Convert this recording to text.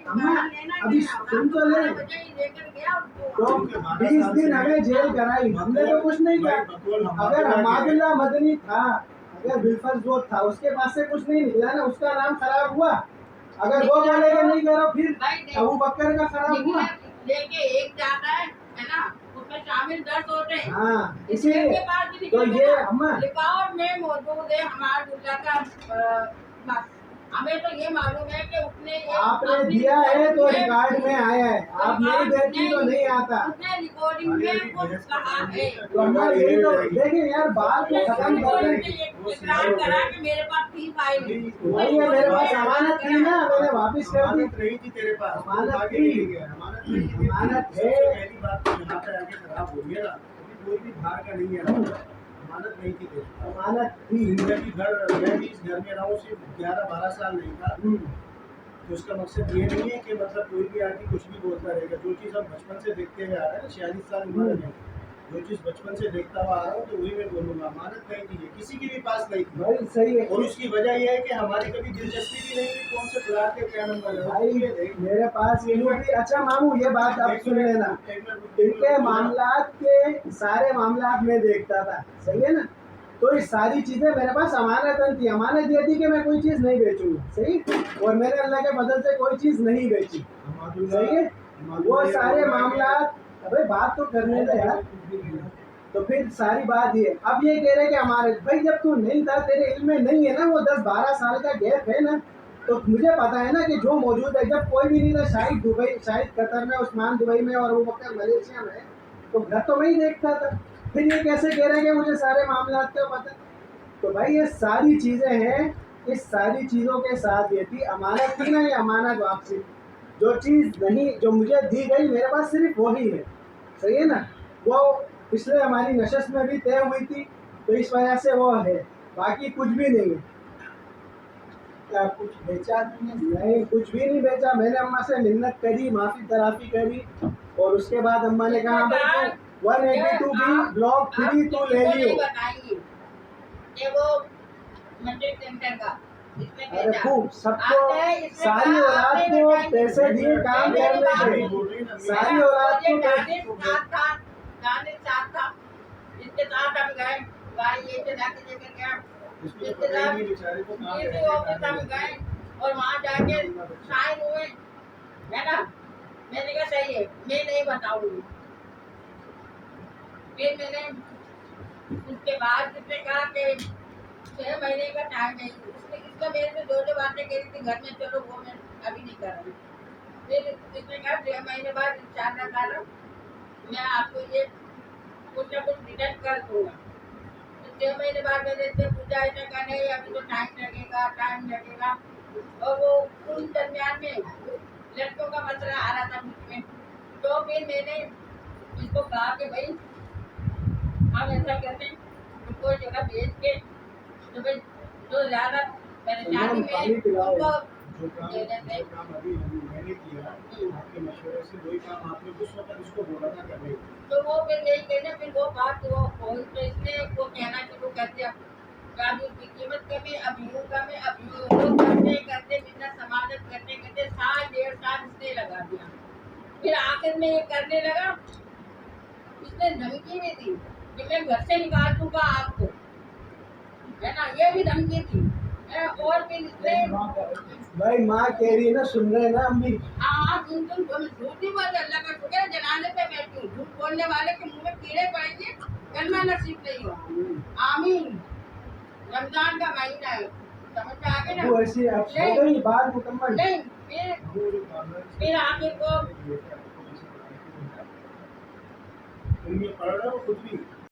अम्मा अभी सुन तो ले, तो 20 दिन हमें जेल कराई, हमने तो कुछ नहीं किया। अगर हमादुल्ला मदनी था, अगर बिलफर्ज वो था, उसके पास से कुछ नहीं निकला ना, उसका नाम खराब हुआ। अगर वो बोलेगा नहीं करो, फिर अबू बकर का खराब हुआ। लेके एक जाता है ना, उसमें शामिल 10 होते हैं। हाँ, इसीलिए तो ये अम्मा रिकॉर्ड में मौजूद है हमारा का। हमें तो ये मालूम है कि उसने आपने दिया है तो रिकॉर्ड में आया है, आप नहीं देती तो नहीं आता। उसने रिकॉर्डिंग में कुछ कहा है तो अम्मा यही तो देखिए यार, बात को खत्म कर रहे हैं। इकरार करा कि मेरे पास थी फाइल, वही है, मेरे पास अमानत थी ना, मैंने वापस कर दी। रही थी तेरे पास, अमानत थी, अमानत है। पहली बात तो यहाँ पे आके खराब हो गया ना, कोई भी बाहर का नहीं है, अमानत नहीं थी तेरी, अमानत थी। जिंदगी भर मैं भी इस घर में रहा हूँ, सिर्फ 11-12 साल नहीं था। तो उसका मकसद ये नहीं है कि मतलब कोई भी आके कुछ भी बोलता रहेगा। जो चीज़ हम बचपन से देखते हुए आ रहे हैं ना, 46 साल उम्र में जो चीज़ बचपन से देखता हुआ आ रहा हूँ, तो वही मैं बोलूँगा। अमानत नहीं थी, किसी के भी पास नहीं थी भाई, सही है। और उसकी वजह यह है कि हमारी कभी दिलचस्पी भी नहीं थी कौन से प्लाट के क्या नंबर है भाई मेरे पास ये नहीं थी। अच्छा मामू, ये बात आप सुन लेना, इनके मामलात के सारे मामलात में देखता था, सही है ना। तो ये सारी चीजें मेरे पास अमानत थी, अमानत ये थी कि मैं कोई चीज नहीं बेचूंगा, सही। और मैंने अल्लाह के बदल से कोई चीज नहीं बेची, सही है। वो सारे मामलात, अबे बात तो करने दे यार। तो फिर सारी बात ये, अब ये कह रहे कि हमारे भाई, जब तू नहीं था, तेरे इल्म में नहीं है ना, वो 10-12 साल का गैप है ना, तो मुझे पता है ना कि जो मौजूद है, जब कोई भी नहीं था, शाहिद दुबई, शाहिद कतर में, उस्मान दुबई में और वो बकर मलेशिया में, तो घर तो मैं ही देखता था। फिर ये कैसे कह रहे हैं कि मुझे सारे मामला का पता। तो भाई ये सारी चीजें हैं, इस सारी चीजों के साथ ये थी अमानत थी ना, ये अमानत वापसी। जो चीज नहीं, जो मुझे दी गई, मेरे पास सिर्फ वही है, सही है ना। वो पिछले हमारी नशस्त में भी तय हुई थी, तो इस वजह से वो है, बाकी कुछ भी नहीं है। क्या कुछ बेचा नहीं, कुछ भी नहीं बेचा। मैंने अम्मा से मिन्नत करी, माफी तराफी करी, और उसके बाद अम्मा ने कहा भाई 182 बी ब्लॉक 3 तो ले लियो। वो मंदिर सेंटर का, अरे खूब सबको, सारी औलाद को पैसे दिए काम करने के, सारी औलाद को साथ था, इसके साथ हम गए, गाड़ी ये चला के लेकर गया, इसके साथ ऑफिस हम गए और वहाँ जाके साइन हुए, है ना। मैंने कहा सही है, मैं नहीं बताऊंगी। फिर मैंने उसके बाद उसने कहा कि 6 महीने का टाइम है। इसने मेरे से जो बातें करी थी घर में, चलो वो मैं अभी नहीं कर रही। फिर इसने कहा 6 महीने बाद इंशाअल्लाह ताला मैं आपको ये कुछ ना कुछ रिटर्न कर दूंगा। तो 6 महीने बाद मैंने इससे पूछा, इसने कहा नहीं अभी तो टाइम लगेगा। और वो उन दरमियान में लड़कों का मसला आ रहा था बीच में। तो फिर मैंने इसको कहा कि भाई हम ऐसा करते हैं, कोई जगह भेज के तो भाई जो ज़्यादा परेशानी में उनको दे देते। काम अभी मैंने किया, आपके मशवरे से वही काम आपने उस वक्त उसको बोला था करने। तो वो फिर यही कहने, फिर वो बात वो तो इसने वो कहना शुरू कर दिया, गाड़ी की कीमत कमी, अब यूँ कमी, अब यूँ करते बिना समाजत करते 1.5 साल इसने लगा दिया। फिर आखिर में ये करने लगा, इसने धमकी भी दी कि मैं घर से निकाल दूंगा आपको, है ना, ये भी धमकी थी। और फिर इसने भाई माँ कह रही है ना, सुन रहे हैं ना अम्मी। हाँ झूठ झूठी बात, अल्लाह का शुक्र है जनाने पे बैठी हूँ। झूठ बोलने वाले के मुंह में कीड़े पड़ेंगे, कलमा नसीब नहीं हुआ। आमीन। रमजान का महीना है, समझ में आ गए ना। वो ऐसी आप हो गई बात मुकम्मल नहीं, फिर आखिर को तुम ये पढ़ रहे हो खुद भी।